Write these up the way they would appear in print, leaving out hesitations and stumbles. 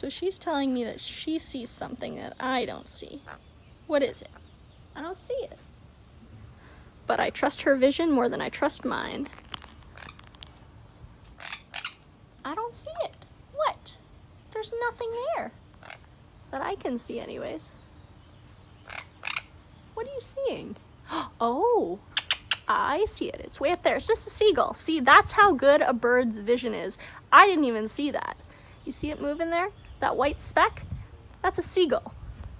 So she's telling me that she sees something that I don't see. What is it? I don't see it. But I trust her vision more than I trust mine. I don't see it. What? There's nothing there. That I can see anyways. What are you seeing? Oh, I see it. It's way up there. It's just a seagull. See, that's how good a bird's vision is. I didn't even see that. You see it moving there? That white speck? That's a seagull,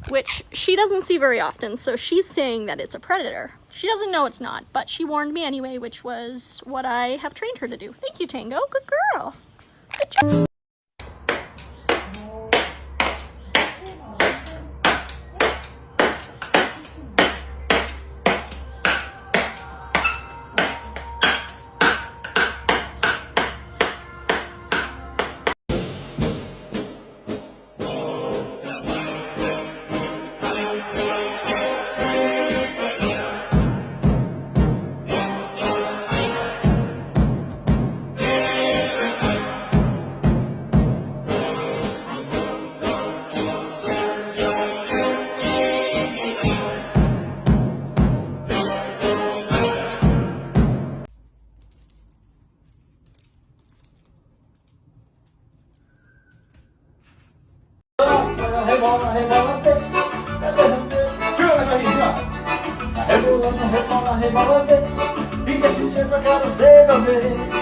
which she doesn't see very often, so she's saying that it's a predator. She doesn't know it's not, but she warned me anyway, which was what I have trained her to do. Thank you, Tango. Good girl. Good job. Rebolando, rebola, rebolando, e esse dia com aquelas de meu bem.